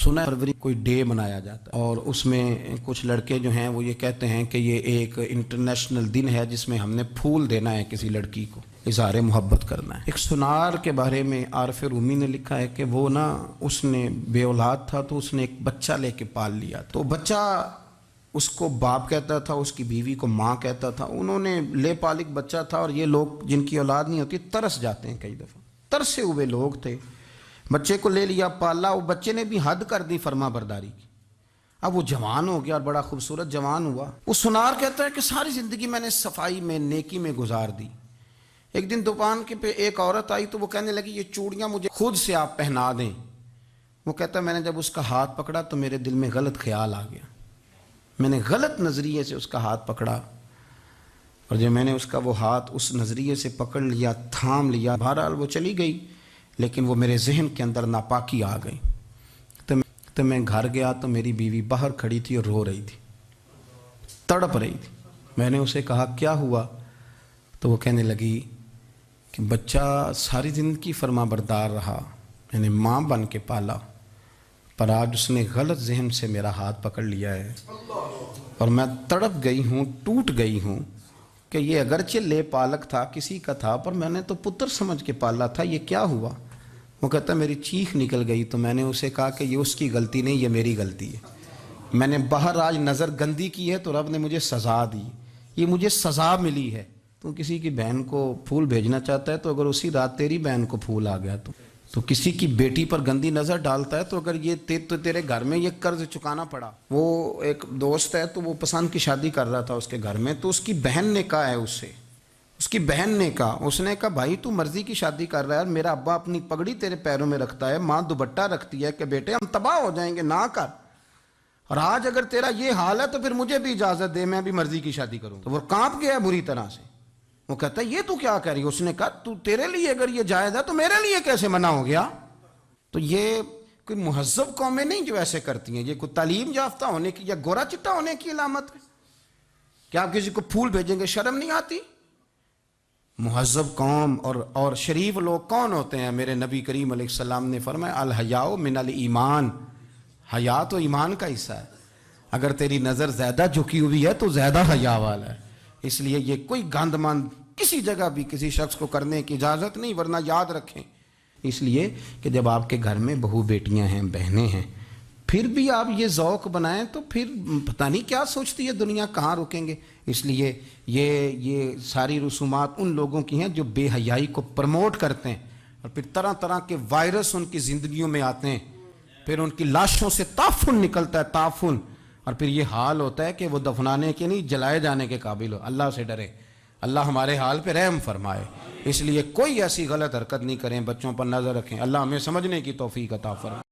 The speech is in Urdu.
سنا ہے فروری کوئی ڈے منایا جاتا ہے اور اس میں کچھ لڑکے جو ہیں وہ یہ کہتے ہیں کہ یہ ایک انٹرنیشنل دن ہے جس میں ہم نے پھول دینا ہے کسی لڑکی کو، اظہار محبت کرنا ہے۔ ایک سنار کے بارے میں عارف رومی نے لکھا ہے کہ وہ اس نے بے اولاد تھا تو اس نے ایک بچہ لے کے پال لیا، تو بچہ اس کو باپ کہتا تھا، اس کی بیوی کو ماں کہتا تھا۔ انہوں نے لے پالک بچہ تھا اور یہ لوگ جن کی اولاد نہیں ہوتی ترس جاتے ہیں، کئی دفعہ ترسے ہوئے لوگ تھے، بچے کو لے لیا پالا، وہ بچے نے بھی حد کر دی فرما برداری کی۔ اب وہ جوان ہو گیا اور بڑا خوبصورت جوان ہوا۔ وہ سنار کہتا ہے کہ ساری زندگی میں نے صفائی میں نیکی میں گزار دی۔ ایک دن دکان کے پہ ایک عورت آئی تو وہ کہنے لگی یہ چوڑیاں مجھے خود سے آپ پہنا دیں۔ وہ کہتا ہے میں نے جب اس کا ہاتھ پکڑا تو میرے دل میں غلط خیال آ گیا، میں نے غلط نظریے سے اس کا ہاتھ پکڑا، اور جب میں نے اس کا وہ ہاتھ اس نظریے سے پکڑ لیا، تھام لیا، بہرحال وہ چلی گئی، لیکن وہ میرے ذہن کے اندر ناپاکی آ گئی۔ تو میں گھر گیا تو میری بیوی باہر کھڑی تھی اور رو رہی تھی، تڑپ رہی تھی۔ میں نے اسے کہا کیا ہوا؟ تو وہ کہنے لگی کہ بچہ ساری زندگی فرما بردار رہا، میں نے ماں بن کے پالا، پر آج اس نے غلط ذہن سے میرا ہاتھ پکڑ لیا ہے اور میں تڑپ گئی ہوں، ٹوٹ گئی ہوں کہ یہ اگرچہ لے پالک تھا، کسی کا تھا، پر میں نے تو پتر سمجھ کے پالا تھا، یہ کیا ہوا؟ وہ کہتا ہے میری چیخ نکل گئی تو میں نے اسے کہا کہ یہ اس کی غلطی نہیں، یہ میری غلطی ہے۔ میں نے باہر آج نظر گندی کی ہے تو رب نے مجھے سزا دی، یہ مجھے سزا ملی ہے۔ تو کسی کی بہن کو پھول بھیجنا چاہتا ہے تو اگر اسی رات تیری بہن کو پھول آ گیا تو کسی کی بیٹی پر گندی نظر ڈالتا ہے تو اگر یہ تیرے گھر میں یہ قرض چکانا پڑا۔ وہ ایک دوست ہے تو وہ پسند کی شادی کر رہا تھا اس کے گھر میں، تو اس کی بہن نے کہا ہے اس کی بہن نے کہا، اس نے کہا بھائی تو مرضی کی شادی کر رہا ہے، میرا ابا اپنی پگڑی تیرے پیروں میں رکھتا ہے، ماں دوپٹہ رکھتی ہے کہ بیٹے ہم تباہ ہو جائیں گے، نہ کر، اور آج اگر تیرا یہ حال ہے تو پھر مجھے بھی اجازت دے، میں بھی مرضی کی شادی کروں۔ تو وہ کانپ گیا بری طرح سے۔ وہ کہتا ہے یہ تو کیا کہہ رہی ہے؟ اس نے کہا تو تیرے لیے اگر یہ جائز ہے تو میرے لیے کیسے منع ہو گیا؟ تو یہ کوئی مہذب قومیں نہیں جو ایسے کرتی ہیں، یہ کوئی تعلیم یافتہ ہونے کی یا گورا چٹا ہونے کی علامت ہے کہ آپ کسی کو پھول بھیجیں گے؟ شرم نہیں آتی؟ مہذب قوم اور شریف لوگ کون ہوتے ہیں؟ میرے نبی کریم علیہ السلام نے فرمایا الحیاء من الایمان، حیا تو ایمان کا حصہ ہے، اگر تیری نظر زیادہ جھکی ہوئی ہے تو زیادہ حیا والا ہے۔ اس لیے یہ کوئی گند مند کسی جگہ بھی کسی شخص کو کرنے کی اجازت نہیں، ورنہ یاد رکھیں اس لیے کہ جب آپ کے گھر میں بہو بیٹیاں ہیں، بہنیں ہیں، پھر بھی آپ یہ ذوق بنائیں تو پھر پتہ نہیں کیا سوچتی ہے دنیا، کہاں رکیں گے۔ اس لیے یہ ساری رسومات ان لوگوں کی ہیں جو بے حیائی کو پروموٹ کرتے ہیں، اور پھر طرح طرح کے وائرس ان کی زندگیوں میں آتے ہیں، پھر ان کی لاشوں سے تعفن نکلتا ہے، تعفن، اور پھر یہ حال ہوتا ہے کہ وہ دفنانے کے نہیں جلائے جانے کے قابل ہو۔ اللہ سے ڈرے، اللہ ہمارے حال پہ رحم فرمائے۔ اس لیے کوئی ایسی غلط حرکت نہیں کریں، بچوں پر نظر رکھیں، اللہ ہمیں سمجھنے کی توفیق عطا فرمائے۔